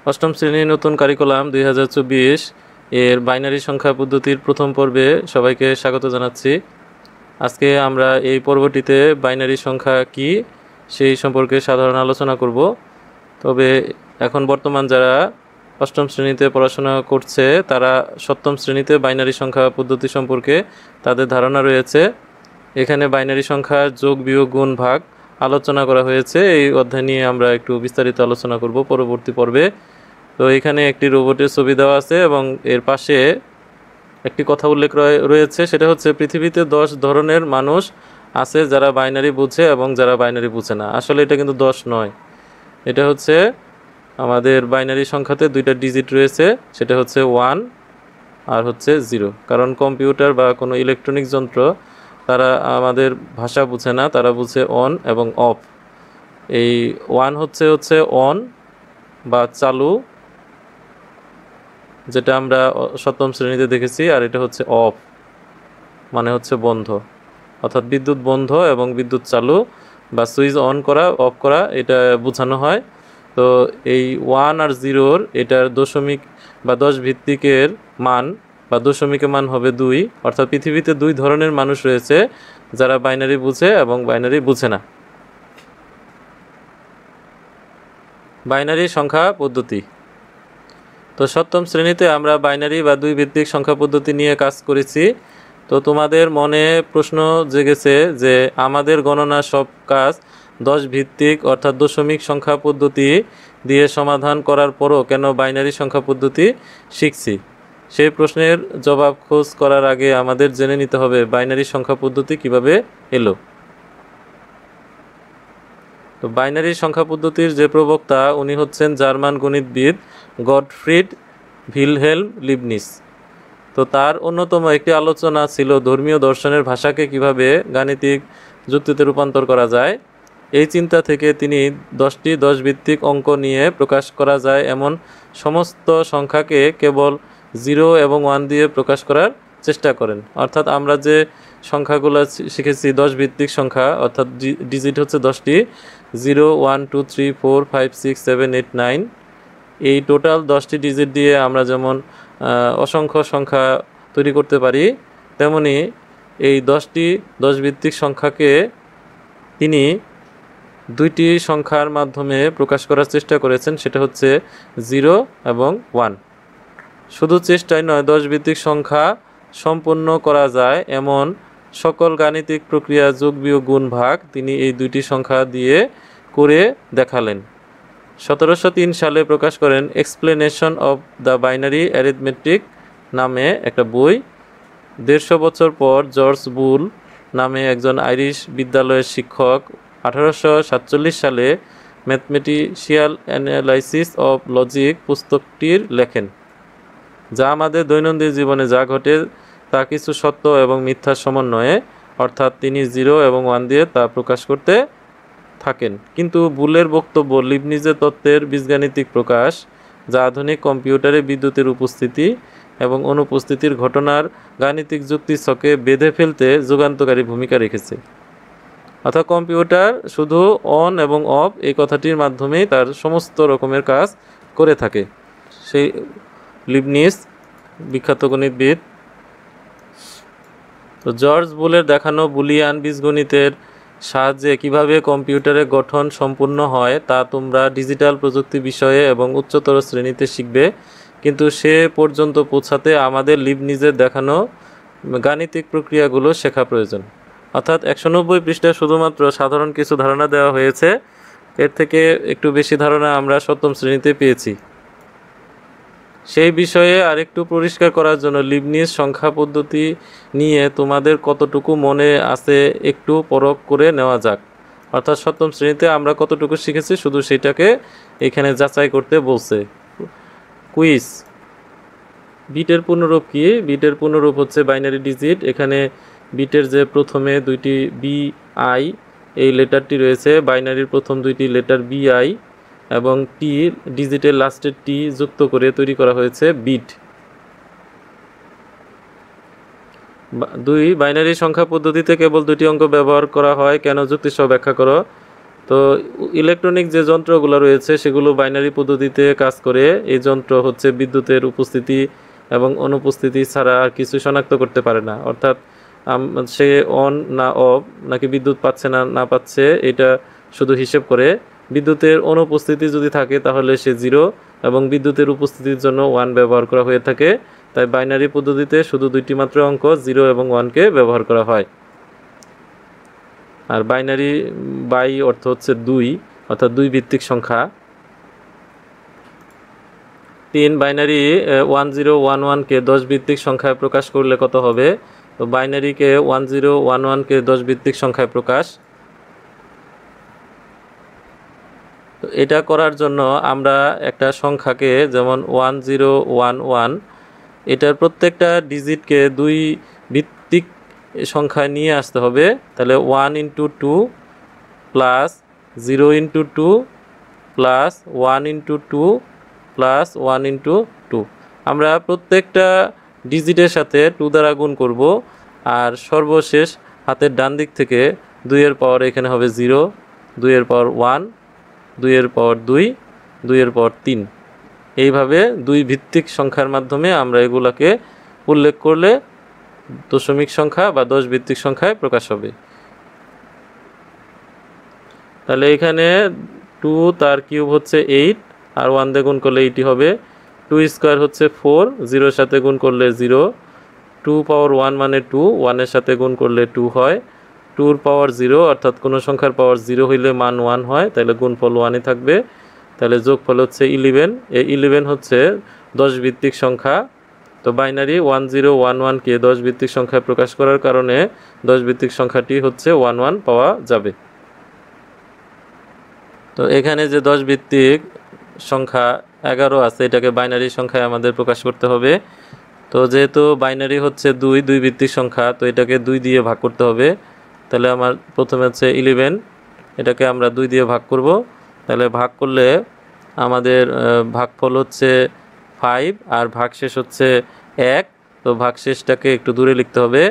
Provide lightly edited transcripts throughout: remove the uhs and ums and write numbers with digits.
অষ্টম শ্রেণীর নতুন কারিকুলাম 2024 এর বাইনারি সংখ্যা পদ্ধতির প্রথম পর্বে সবাইকে স্বাগত জানাচ্ছি। আজকে আমরা এই পর্বটিতে বাইনারি সংখ্যা কি সেই সম্পর্কে সাধারণ আলোচনা করব। তবে এখন বর্তমান যারা অষ্টম শ্রেণীতে পড়াশোনা করছে তারা সপ্তম শ্রেণীতে বাইনারি সংখ্যা পদ্ধতি সম্পর্কে তাদের ধারণা রয়েছে। এখানে বাইনারি সংখ্যার যোগ, বিয়োগ, গুণ, ভাগ আলোচনা করা হয়েছে। এই অধ্যায় নিয়ে আমরা একটু বিস্তারিত আলোচনা করব পরবর্তী পর্বে। তো এখানে একটি রোবটের ছবি দেওয়া আছে এবং এর পাশে একটি কথা উল্লেখ রয়েছে, সেটা হচ্ছে পৃথিবীতে 10 ধরনের মানুষ আছে যারা বাইনারি বুঝে এবং যারা বাইনারি বুঝে না। আসলে এটা কিন্তু 10 নয়, এটা হচ্ছে আমাদের বাইনারি সংখ্যাতে দুইটা ডিজিট রয়েছে, সেটা হচ্ছে 1 আর হচ্ছে 0। কারণ কম্পিউটার বা কোনো ইলেকট্রনিক যন্ত্র তারা আমাদের ভাষা বুঝে না, তারা বুঝে অন এবং অফ। এই 1 হচ্ছে অন বা চালু, যেটা আমরা সপ্তম শ্রেণীতে দেখেছি, আর এটা হচ্ছে অফ মানে হচ্ছে বন্ধ, অর্থাৎ বিদ্যুৎ বন্ধ এবং বিদ্যুৎ চালু বা সুইচ অন করা অফ করা, এটা বোঝানো হয়। তো এই 1 আর 0-র এটার দশমিক বা 10 ভিত্তিকের মান বা দশমিকের মান হবে 2। অর্থাৎ পৃথিবীতে 2 ধরনের মানুষ রয়েছে যারা বাইনারি বুঝে এবং বাইনারি বুঝে না। বাইনারি সংখ্যা পদ্ধতি। তো সপ্তম শ্রেণীতে আমরা বাইনারি বা 2 ভিত্তিক সংখ্যা পদ্ধতি নিয়ে কাজ করেছি। তো তোমাদের মনে প্রশ্ন জেগেছে যে আমাদের গণনা সব কাজ 10 ভিত্তিক অর্থাৎ দশমিক সংখ্যা পদ্ধতি দিয়ে সমাধান করার পরও কেন বাইনারি সংখ্যা পদ্ধতি শিখছি। সেই প্রশ্নের জবাব খোঁজ করার আগে আমাদের জেনে নিতে হবে বাইনারি সংখ্যা পদ্ধতি কিভাবে এলো। তো বাইনারি সংখ্যা পদ্ধতির যে প্রবক্তা উনি হচ্ছেন জার্মান গণিতবিদ গটফ্রিড ভিলহেল্ম লিবনিজ। তো তার অন্যতম একটি আলোচনা ছিল ধর্মীয় দর্শনের ভাষাকে কিভাবে গাণিতিক যুক্তিতে রূপান্তর করা যায়। এই চিন্তা থেকে তিনি 10টি 10 ভিত্তিক অঙ্ক নিয়ে প্রকাশ করা যায় এমন সমস্ত সংখ্যাকে কেবল 0 এবং 1 দিয়ে প্রকাশ করার চেষ্টা করেন। অর্থাৎ আমরা যে সংখ্যাগুলো শিখেছি 10 ভিত্তিক সংখ্যা, অর্থাৎ ডিজিট হচ্ছে 10টি, 0 1 2 3 4 5 6 7 8 9। এই টোটাল 10টি ডিজিট দিয়ে আমরা যেমন অসংখ্য সংখ্যা তৈরি করতে পারি, তেমনি এই 10টি 10 ভিত্তিক সংখ্যাকে তিনি 2টি সংখ্যার মাধ্যমে প্রকাশ করার চেষ্টা করেছেন, সেটা হচ্ছে 0 এবং 1। শুধু চেষ্টাই নয়, 10 ভিত্তিক সংখ্যা সম্পন্ন করা যায় এমন সকল গাণিতিক প্রক্রিয়া যোগ, বিয়োগ, গুণ, ভাগ তিনি এই 2টি সংখ্যা দিয়ে করে দেখালেন। 1703 সালে প্রকাশ করেন explanation of the binary arithmetic নামে একটা বই। 150 বছর পর জর্জ বুল নামে একজন আইরিশ বিদ্যালয়ের শিক্ষক 1847 সালে ম্যাথমেটিশিয়াল অ্যানালাইসিস অফ লজিক পুস্তকটির লেখেন, যা আমাদের দৈনন্দিন জীবনে যা ঘটে তা কিছু সত্য এবং মিথ্যার সমন্বয়ে, অর্থাৎ তিনি 0 এবং 1 দিয়ে তা প্রকাশ করতে থাকেন। কিন্তু বুলের বক্তব্য লিবনিজের তত্ত্বের বীজগাণিতিক প্রকাশ, যা আধুনিক কম্পিউটারে বিদ্যুতের উপস্থিতি এবং অনুপস্থিতির ঘটনার গাণিতিক যুক্তিছকে বেঁধে ফেলতে যুগান্তকারী ভূমিকা রেখেছে। অর্থাৎ কম্পিউটার শুধু অন এবং অফ এই কথাটির মাধ্যমেই তার সমস্ত রকমের কাজ করে থাকে। সেই লিবনিজ বিখ্যাত গণিতবিদ। তো জর্জ বুলের দেখানো বুলিয়ান বীজগণিতের সাহায্যে কিভাবে কম্পিউটারের গঠন সম্পূর্ণ হয় তা তোমরা ডিজিটাল প্রযুক্তি বিষয়ে এবং উচ্চতর শ্রেণীতে শিখবে, কিন্তু সে পর্যন্ত পৌঁছাতে আমাদের লিবনিজের দেখানো গাণিতিক প্রক্রিয়াগুলো শেখা প্রয়োজন। অর্থাৎ 190 পৃষ্ঠায় শুধুমাত্র সাধারণ কিছু ধারণা দেওয়া হয়েছে, এর থেকে একটু বেশি ধারণা আমরা সপ্তম শ্রেণীতে পেয়েছি। সেই বিষয়ে আরেকটু পরিষ্কার করার জন্য লিবনিজ সংখ্যা পদ্ধতি নিয়ে তোমাদের কতটুকু মনে আছে একটু পরখ করে নেওয়া যাক। অর্থাৎ সপ্তম শ্রেণীতে আমরা কতটুকু শিখেছি শুধু সেটাকে এখানে যাচাই করতে বলছে। কুইজ। বিটের পূর্ণরূপ কি? বিটের পূর্ণরূপ হচ্ছে বাইনারি ডিজিট। এখানে বিটের যে প্রথমে 2টি BI এই লেটারটি রয়েছে, বাইনারির প্রথম 2টি লেটার BI এবং টি ডিজিটের লাস্টের টি যুক্ত করে তৈরি করা হয়েছে বিট। 2 বাইনারি সংখ্যা পদ্ধতিতে কেবল 2টি অঙ্ক ব্যবহার করা হয় কেন? যুক্তিসহ ব্যাখ্যা করো। তো ইলেকট্রনিক যে যন্ত্রগুলো রয়েছে সেগুলো বাইনারি পদ্ধতিতে কাজ করে। এই যন্ত্র হচ্ছে বিদ্যুতের উপস্থিতি এবং অনুপস্থিতি ছাড়া আর কিছু শনাক্ত করতে পারে না, অর্থাৎ সে অন না অফ নাকি বিদ্যুৎ পাচ্ছে না না পাচ্ছে এটা শুধু হিসেব করে। বিদ্যুতের অনুপস্থিতি যদি থাকে তাহলে সে 0 এবং বিদ্যুতের উপস্থিতির জন্য 1 ব্যবহার করা হয়ে থাকে। তাই বাইনারি পদ্ধতিতে শুধু দুইটি মাত্র অঙ্ক 0 এবং 1কে ব্যবহার করা হয়। আর বাইনারি বাই অর্থ হচ্ছে 2, অর্থাৎ 2 ভিত্তিক সংখ্যা। 3 বাইনারি 1011কে 10 ভিত্তিক সংখ্যায় প্রকাশ করলে কত হবে? তো বাইনারিকে 1011কে 10 ভিত্তিক সংখ্যায় প্রকাশ। তো এটা করার জন্য আমরা একটা সংখ্যাকে, যেমন 1011, এটার প্রত্যেকটা ডিজিটকে 2 ভিত্তিক সংখ্যায় নিয়ে আসতে হবে। তাহলে 1 × 2 প্লাস 0 × 2 প্লাস 1 × 2 প্লাস 1 × 2। আমরা প্রত্যেকটা ডিজিটের সাথে 2 দ্বারা গুণ করব। আর সর্বশেষ হাতের ডান দিক থেকে 2 এর পাওয়ার এখানে হবে 0, 2 এর পাওয়ার 1, 2 এর পাওয়ার 2, 2 এর পাওয়ার 3। এইভাবে 2 ভিত্তিক সংখ্যার মাধ্যমে আমরা এগুলাকে উল্লেখ করলে দশমিক সংখ্যা বা 10 ভিত্তিক সংখ্যায় প্রকাশ হবে। তাহলে এখানে 2 তার কিউব হচ্ছে 8, আর 1 দিয়ে গুণ করলে 80 হবে। 2 স্কোয়ার হচ্ছে 4, 0 সাথে গুণ করলে 0, 2 পাওয়ার 1 মানে 2, 1 এর সাথে গুণ করলে 2 হয়। 2 পাওয়ার 0 অর্থাৎ কোনো সংখ্যার পাওয়ার 0 হইলে মান 1 হয়, তাহলে গুণফল 1ই থাকবে। তাহলে যোগফল হচ্ছে 11। এই 11 হচ্ছে 10 ভিত্তিক সংখ্যা। তো বাইনারি 1011কে 10 ভিত্তিক সংখ্যায় প্রকাশ করার কারণে 10 ভিত্তিক সংখ্যাটি হচ্ছে 11 পাওয়া যাবে। তো এখানে যে 10 ভিত্তিক সংখ্যা 11 আছে, এটাকে বাইনারি সংখ্যায় আমাদের প্রকাশ করতে হবে। তো যেহেতু বাইনারি হচ্ছে 2 ভিত্তিক সংখ্যা, তো এটাকে 2 দিয়ে ভাগ করতে হবে। তাহলে আমার প্রথমে হচ্ছে 11, এটাকে আমরা 2 দিয়ে ভাগ করব। তাহলে ভাগ করলে আমাদের ভাগফল হচ্ছে 5, আর ভাগশেষ হচ্ছে 1। তো ভাগশেষটাকে একটু দূরে লিখতে হবে।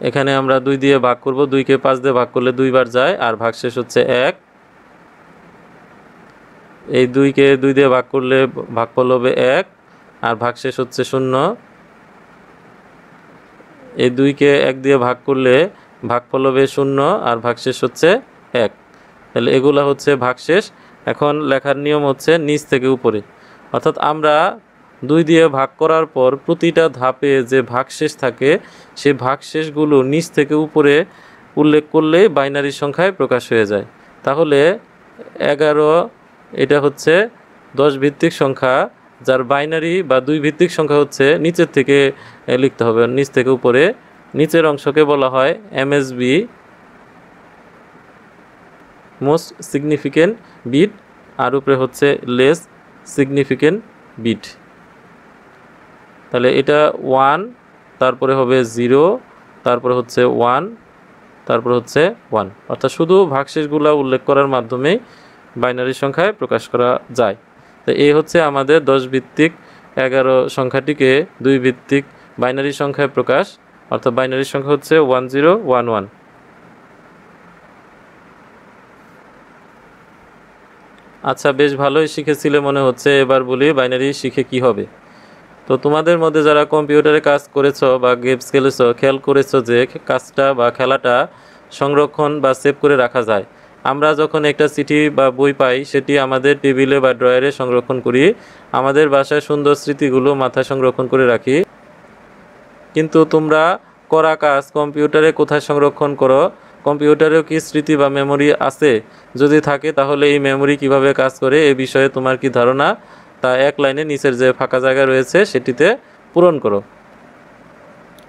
এখানে আমরা 2 দিয়ে ভাগ করব, 2কে 5 দিয়ে ভাগ করলে 2 বার যায়, আর ভাগশেষ হচ্ছে 1। এই 2কে 2 দিয়ে ভাগ করলে ভাগফল হবে 1, আর ভাগশেষ হচ্ছে 0। এই 2কে 1 দিয়ে ভাগ করলে ভাগফল হবে 0, আর ভাগশেষ হচ্ছে 1। তাহলে এগুলা হচ্ছে ভাগশেষ। এখন লেখার নিয়ম হচ্ছে নিচ থেকে উপরে, অর্থাৎ আমরা 2 দিয়ে ভাগ করার পর প্রতিটা ধাপে যে ভাগশেষ থাকে সেই ভাগশেষগুলো নিচ থেকে উপরে উল্লেখ করলে বাইনারি সংখ্যায় প্রকাশ হয়ে যায়। তাহলে 11 এটা হচ্ছে 10 ভিত্তিক সংখ্যা, যার বাইনারি বা 2 ভিত্তিক সংখ্যা হচ্ছে নিচের থেকে লিখতে হবে, নিচ থেকে উপরে। নিচের অংশকে বলা হয় এমএসবি, মোস্ট সিগনিফিকেন্ট বিট, আর উপরে হচ্ছে লেস সিগনিফিকেন্ট বিট। তাহলে এটা 1, তারপরে হবে 0, তারপরে হচ্ছে 1, তারপরে হচ্ছে 1, অর্থাৎ শুধু ভাগশেষগুলো উল্লেখ করার মাধ্যমেই বাইনারি সংখ্যায় প্রকাশ করা যায়। তো এই হচ্ছে আমাদের 10 ভিত্তিক 11 সংখ্যাটিকে 2 ভিত্তিক বাইনারি সংখ্যায় প্রকাশ, অর্থাৎ বাইনারি সংখ্যা হচ্ছে 1011। আচ্ছা, বেশ ভালোই শিখেছিলে মনে হচ্ছে। এবার বলি বাইনারি শিখে কি হবে। তো তোমাদের মধ্যে যারা কম্পিউটারে কাজ করেছো বা গেমস খেলেছো, খেয়াল করেছো যে কাজটা বা খেলাটা সংরক্ষণ বা সেভ করে রাখা যায়। আমরা যখন একটা চিঠি বা বই পাই সেটি আমাদের টেবিলে বা ড্রয়ারে সংরক্ষণ করি, আমাদের বাসায় সুন্দর স্মৃতিগুলো মাথায় সংরক্ষণ করে রাখি। কিন্তু তোমরা করা কাজ কম্পিউটারে কোথায় সংরক্ষণ করো? কম্পিউটারেও কি স্মৃতি বা মেমোরি আছে? যদি থাকে তাহলে এই মেমোরি কিভাবে কাজ করে এ বিষয়ে তোমার কি ধারণা? তা এক লাইনে নিচের যে ফাঁকা জায়গা রয়েছে সেটিতে পূরণ করো।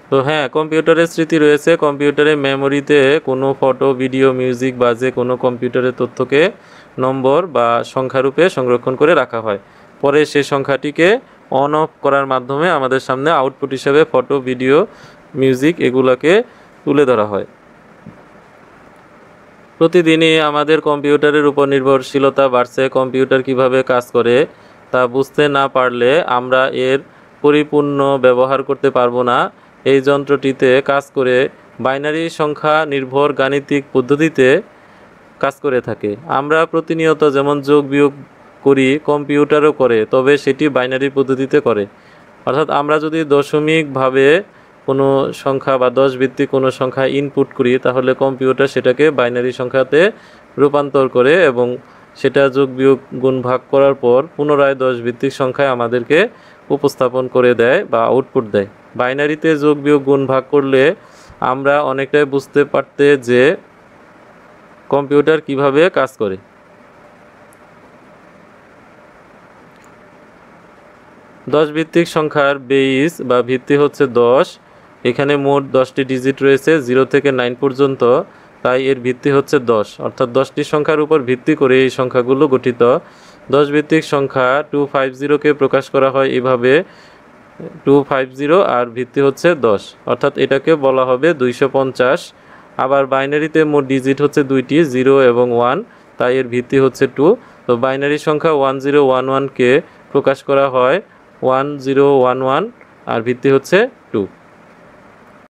তো হ্যাঁ, কম্পিউটারের স্মৃতি রয়েছে। কম্পিউটারে মেমোরিতে কোনো ফটো, ভিডিও, মিউজিক বা যে কোনো কম্পিউটারের তথ্যকে নম্বর বা সংখ্যারূপে সংরক্ষণ করে রাখা হয়। পরে সেই সংখ্যাটিকে অন অফ করার মাধ্যমে আমাদের সামনে আউটপুট হিসেবে ফটো, ভিডিও, মিউজিক এগুলোকে তুলে ধরা হয়। প্রতিদিনই আমাদের কম্পিউটারের উপর নির্ভরশীলতা বাড়ছে। কম্পিউটার কিভাবে কাজ করে তা বুঝতে না পারলে আমরা এর পরিপূর্ণ ব্যবহার করতে পারবো না। এই যন্ত্রটিতে কাজ করে বাইনারি সংখ্যা নির্ভর গাণিতিক পদ্ধতিতে কাজ করে থাকে। আমরা প্রতিনিয়ত যেমন যোগ বিয়োগ করি, কম্পিউটারও করে, তবে সেটি বাইনারি পদ্ধতিতে করে। অর্থাৎ আমরা যদি দশমিকভাবে কোনো সংখ্যা বা 10 ভিত্তিক কোনো সংখ্যা ইনপুট করি, তাহলে কম্পিউটার সেটাকে বাইনারি সংখ্যাতে রূপান্তর করে এবং সেটা যোগ বিয়োগ গুণ ভাগ করার পর পুনরায় 10 ভিত্তিক সংখ্যায় আমাদেরকে উপস্থাপন করে দেয় বা আউটপুট দেয়। বাইনারিতে যোগ বিয়োগ গুণ ভাগ করলে আমরা অনেকটাই বুঝতে পারতে যে কম্পিউটার কিভাবে কাজ করে। দশ ভিত্তিক সংখ্যার বেইস বা ভিত্তি হচ্ছে 10। এখানে মোট 10টি ডিজিট রয়েছে 0 থেকে 9 পর্যন্ত, তাই এর ভিত্তি হচ্ছে 10। অর্থাৎ 10টি সংখ্যার উপর ভিত্তি করে এই সংখ্যাগুলো গঠিত। 10 ভিত্তিক সংখ্যা 250কে প্রকাশ করা হয় এভাবে 250 আর ভিত্তি হচ্ছে 10, অর্থাৎ এটাকে বলা হবে 250। আবার বাইনারিতে মোট ডিজিট হচ্ছে 2টি, 0 এবং 1, তাই এর ভিত্তি হচ্ছে 2। তো বাইনারি সংখ্যা 1011কে প্রকাশ করা হয় 1011 আর ভিত্তি হচ্ছে 2।